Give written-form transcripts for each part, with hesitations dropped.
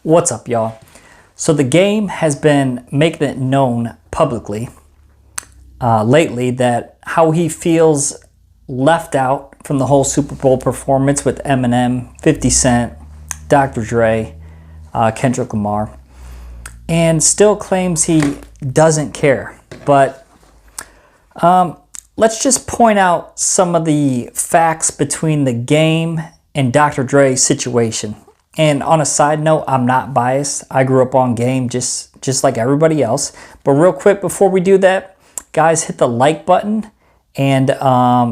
What's up, y'all? So the game has been making it known publicly lately that how he feels left out from the whole Super Bowl performance with Eminem, 50 Cent, Dr. Dre, Kendrick Lamar, and still claims he doesn't care. But let's just point out some of the facts between the game and Dr. Dre's situation. And on a side note, I'm not biased. I grew up on Game just like everybody else. But real quick, before we do that, guys, hit the like button and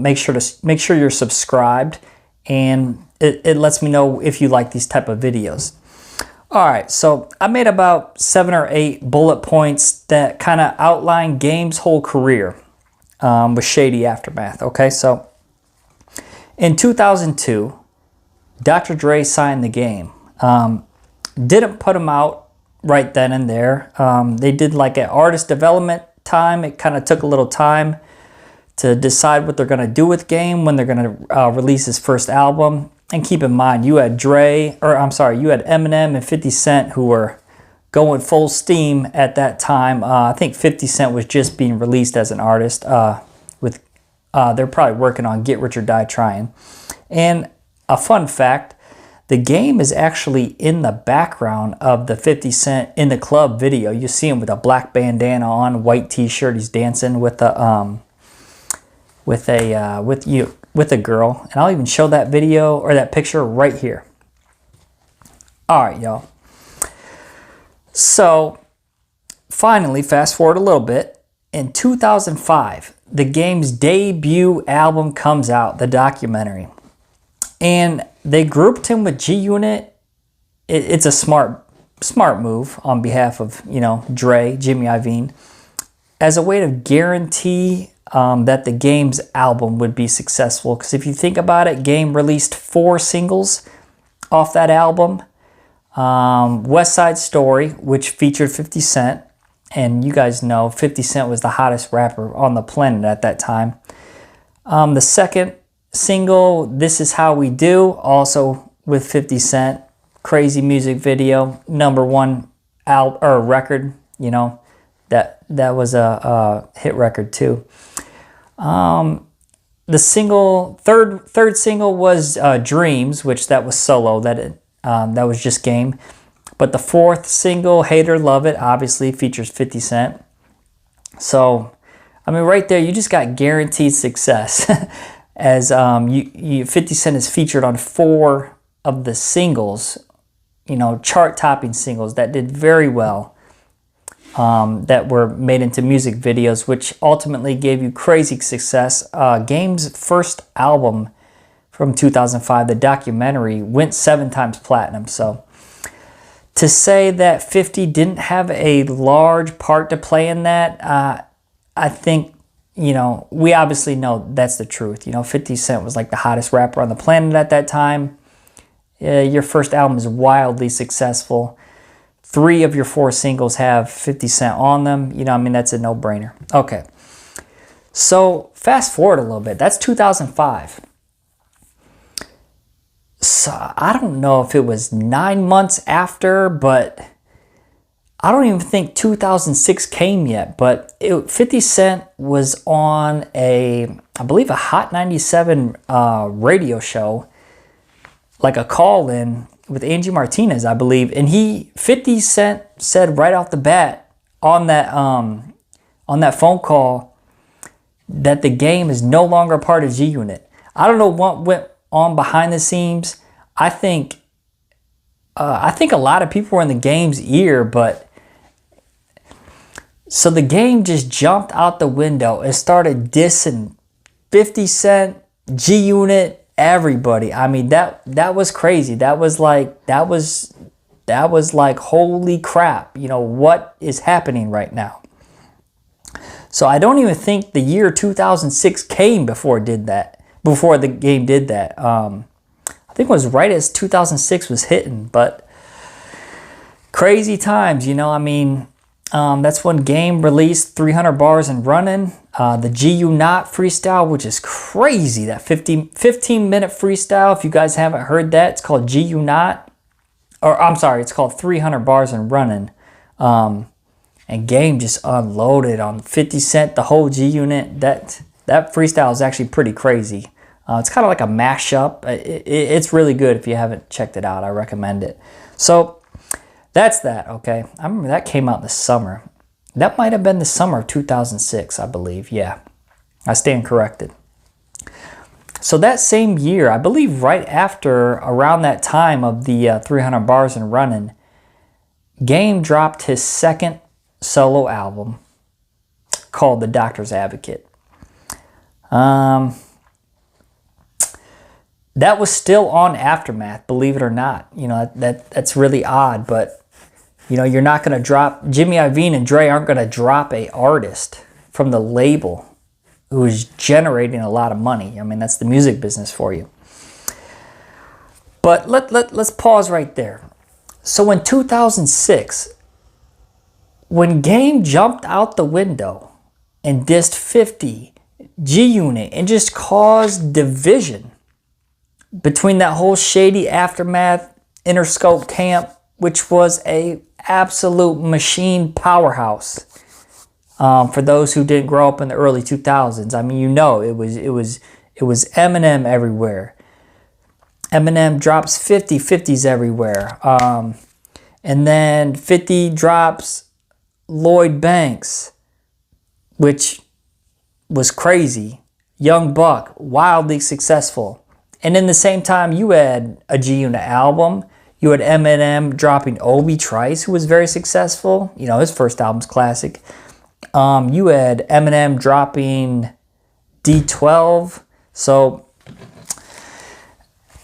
make sure you're subscribed. And it lets me know if you like these type of videos. All right, so I made about 7 or 8 bullet points that kind of outline Game's whole career with shady aftermath. Okay, so in 2002. Dr. Dre signed the Game. Didn't put him out right then and there. They did like an artist development time. It kind of took a little time to decide what they're going to do with Game when they're going to release his first album. And keep in mind, you had Eminem and 50 Cent who were going full steam at that time. I think 50 Cent was just being released as an artist. They're probably working on Get Rich or Die Trying. And a fun fact, the Game is actually in the background of the 50 Cent In the Club video. You see him with a black bandana on, white t-shirt. He's dancing with a girl. And I'll even show that video or that picture right here. All right, y'all. So finally, fast forward a little bit. In 2005, the Game's debut album comes out, the documentary. And they grouped him with G-Unit. It's a smart move on behalf of, Dre, Jimmy Iovine, as a way to guarantee that the Game's album would be successful. Because if you think about it, Game released 4 singles off that album. West Side Story, which featured 50 Cent. And you guys know 50 Cent was the hottest rapper on the planet at that time. The second single, This Is How We Do, also with 50 Cent. Crazy music video, #1 record. That was a hit record too. The third single was Dreams, which that was solo. That was just Game. But the 4th single, Hate or Love It, obviously features 50 Cent. So, I mean, right there, you just got guaranteed success. As 50 Cent is featured on 4 of the singles, chart-topping singles that did very well, that were made into music videos, which ultimately gave you crazy success. Game's first album from 2005, the documentary, went 7 times platinum. So to say that 50 didn't have a large part to play in that, I think, we obviously know that's the truth. 50 Cent was like the hottest rapper on the planet at that time. Your first album is wildly successful. 3 of your 4 singles have 50 Cent on them. That's a no-brainer. Okay. So fast forward a little bit. That's 2005. So I don't know if it was 9 months after, but I don't even think 2006 came yet, but 50 Cent was on I believe a Hot 97 radio show, like a call-in with Angie Martinez, I believe. And 50 Cent said right off the bat on that phone call that the Game is no longer a part of G-Unit. I don't know what went on behind the scenes. I think a lot of people were in the Game's ear, but so the Game just jumped out the window and started dissing 50 Cent, G-Unit, everybody. I mean, that was crazy. That was like holy crap. What is happening right now? So I don't even think the year 2006 came before the Game did that. I think it was right as 2006 was hitting, but crazy times, that's when Game released 300 Bars and Running, the G-U-Not freestyle, which is crazy, that 15-minute freestyle. If you guys haven't heard that, it's called G-U-Not. or I'm sorry, it's called 300 Bars and Running. And Game just unloaded on 50 Cent, the whole G Unit. That freestyle is actually pretty crazy. It's kind of like a mashup. It's really good. If you haven't checked it out, I recommend it. So that's that, okay? I remember that came out in the summer. That might have been the summer of 2006, I believe. Yeah, I stand corrected. So that same year, I believe right after, around that time of the 300 Bars and Running, Game dropped his second solo album called The Doctor's Advocate. That was still on Aftermath, believe it or not. You know, that's really odd, but you know, you're not going to drop, Jimmy Iovine and Dre aren't going to drop a artist from the label who is generating a lot of money. I mean, that's the music business for you. But let's pause right there. So in 2006, when Game jumped out the window and dissed 50, G Unit, and just caused division between that whole shady Aftermath Interscope camp, which was a absolute machine powerhouse. For those who didn't grow up in the early 2000s, I mean, you know, it was Eminem everywhere. Eminem drops 50s everywhere. And then 50 drops Lloyd Banks, which was crazy. Young Buck, wildly successful. And in the same time, you had a G Unit album. You had Eminem dropping Obi Trice, who was very successful. You know, his first album's classic. You had Eminem dropping D12. So,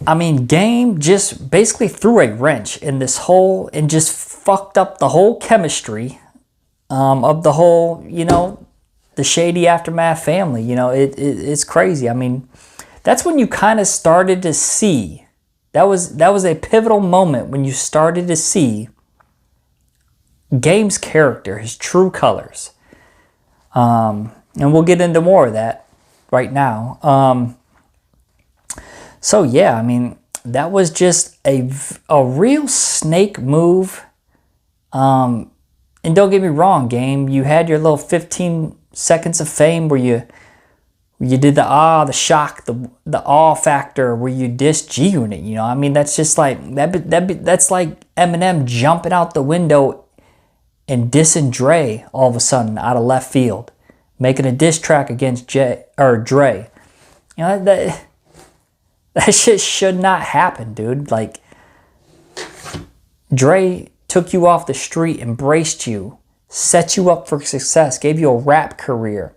I mean, Game just basically threw a wrench in this whole, and just fucked up the whole chemistry of the whole, you know, the shady Aftermath family. You know, it's crazy. I mean, that's when you kind of started to see, that was a pivotal moment when you started to see Game's character, his true colors. And we'll get into more of that right now. So yeah, I mean, that was just a real snake move. And don't get me wrong, Game, you had your little 15 seconds of fame where you did the shock, the awe factor, where you dissed G Unit. You know, I mean, that's just like that's like Eminem jumping out the window and dissing Dre all of a sudden out of left field, making a diss track against Dre. You know, that shit should not happen, dude. Like, Dre took you off the street, embraced you, set you up for success, gave you a rap career,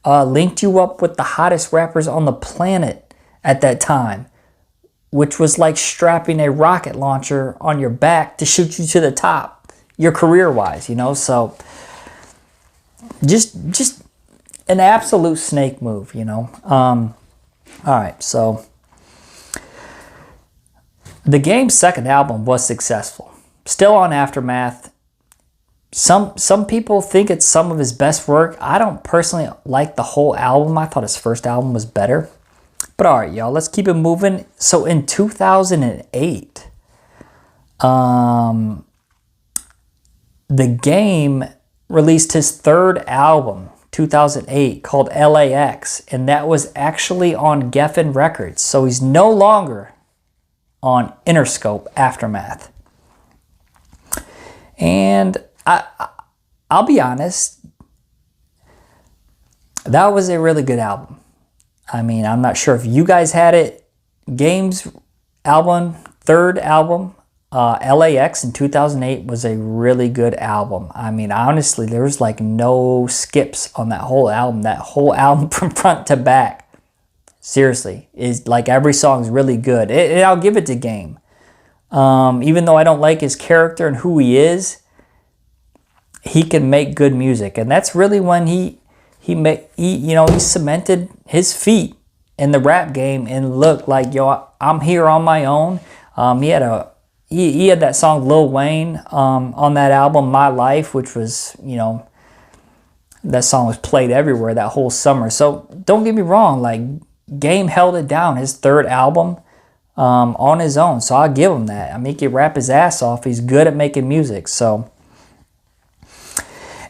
linked you up with the hottest rappers on the planet at that time, which was like strapping a rocket launcher on your back to shoot you to the top, your career-wise, you know? So, just an absolute snake move, you know? All right, so the Game's second album was successful. Still on Aftermath. Some people think it's some of his best work. I don't personally like the whole album. I thought his first album was better. But all right, y'all, let's keep it moving. So in 2008, the Game released his third album, 2008, called LAX, and that was actually on Geffen Records. So he's no longer on Interscope Aftermath. And I'll be honest, that was a really good album. I mean, I'm not sure if you guys had it. Game's album, third album, LAX in 2008 was a really good album. I mean, honestly, there was like no skips on that whole album. That whole album from front to back, seriously, is like every song is really good. And I'll give it to Game. Even though I don't like his character and who he is, he can make good music. And that's really when he cemented his feet in the rap game and looked like, yo, I'm here on my own. He had that song Lil Wayne on that album, My Life, which was, you know, that song was played everywhere that whole summer. So don't get me wrong, like, Game held it down. His third album, on his own. So I'll give him that. I mean, he can rap his ass off. He's good at making music. So,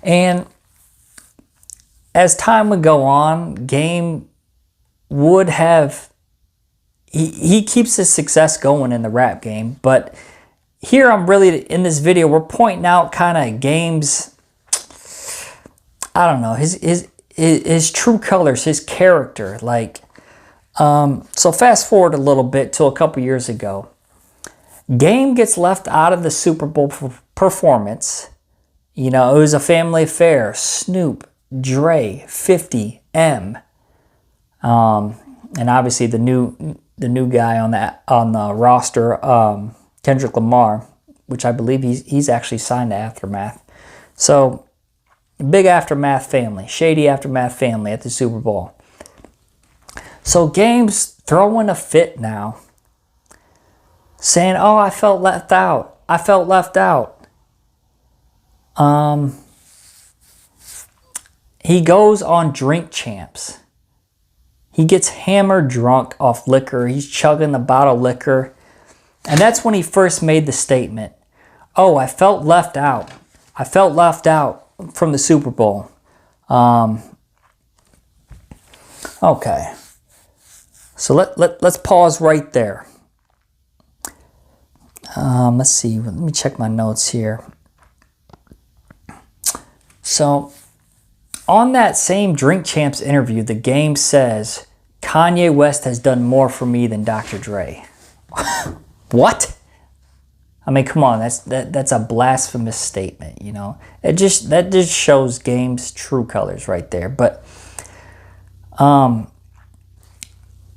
and as time would go on, Game would have, he keeps his success going in the rap game. But here I'm really, in this video, we're pointing out kind of Game's, I don't know, his true colors, his character. Like, so fast forward a little bit to a couple years ago. Game gets left out of the Super Bowl performance. You know, it was a family affair. Snoop, Dre, 50, M, and obviously the new guy on the roster, Kendrick Lamar, which I believe he's actually signed to Aftermath. So big Aftermath family, shady Aftermath family at the Super Bowl. So Game's throwing a fit now, saying, "Oh, I felt left out. I felt left out." He goes on Drink Champs. He gets hammered drunk off liquor. He's chugging the bottle of liquor. And that's when he first made the statement, "Oh, I felt left out. I felt left out from the Super Bowl." Okay. So let's pause right there. Let's see. Let me check my notes here. So, on that same Drink Champs interview, the Game says, "Kanye West has done more for me than Dr. Dre." What? I mean, come on, that's a blasphemous statement, you know. That just shows Game's true colors right there. But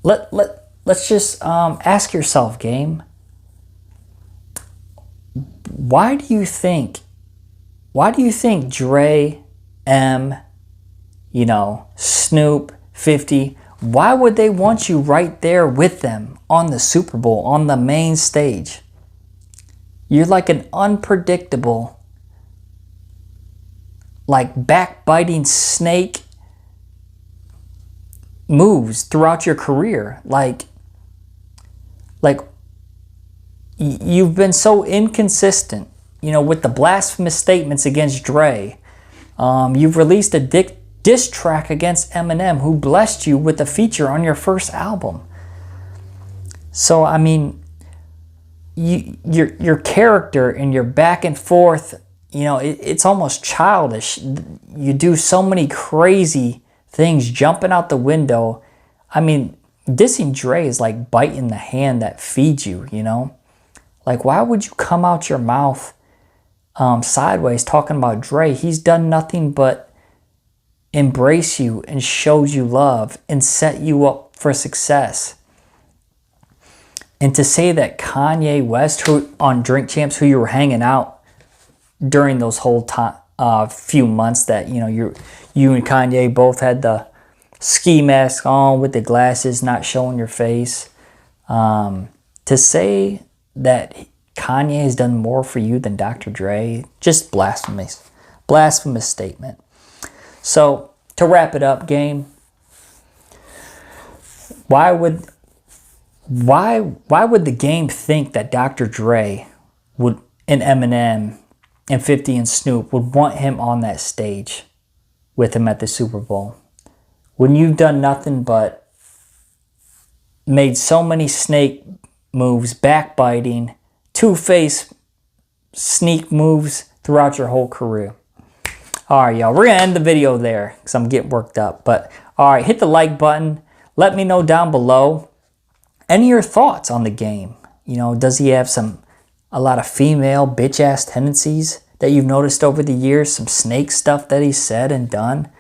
let's just ask yourself, Game, why do you think Dre, M, you know, Snoop, 50, why would they want you right there with them on the Super Bowl, on the main stage? You're like an unpredictable, like backbiting snake moves throughout your career. Like you've been so inconsistent, you know, with the blasphemous statements against Dre. You've released a diss track against Eminem, who blessed you with a feature on your first album. So, I mean, your character and your back and forth, you know, it's almost childish. You do so many crazy things, jumping out the window. I mean, dissing Dre is like biting the hand that feeds you, you know? Like, why would you come out your mouth sideways talking about Dre? He's done nothing but embrace you and shows you love and set you up for success. And to say that Kanye West, who on Drink Champs, who you were hanging out during those whole time, few months that, you know, you and Kanye both had the ski mask on with the glasses, not showing your face, to say that Kanye has done more for you than Dr. Dre, just blasphemous statement. So to wrap it up, Game, why would the Game think that Dr. Dre would, and Eminem and 50 and Snoop would want him on that stage with him at the Super Bowl, when you've done nothing but made so many snake moves, backbiting, two-face sneak moves throughout your whole career? All right, y'all, we're gonna end the video there because I'm getting worked up. But all right, hit the like button. Let me know down below any of your thoughts on the Game. You know, does he have a lot of female bitch-ass tendencies that you've noticed over the years? Some snake stuff that he said and done?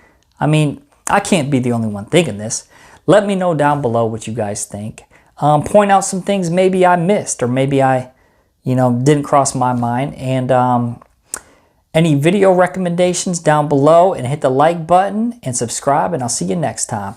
I mean, I can't be the only one thinking this. Let me know down below what you guys think. Point out some things maybe I missed or maybe I, you know, didn't cross my mind. And any video recommendations down below, and hit the like button and subscribe, and I'll see you next time.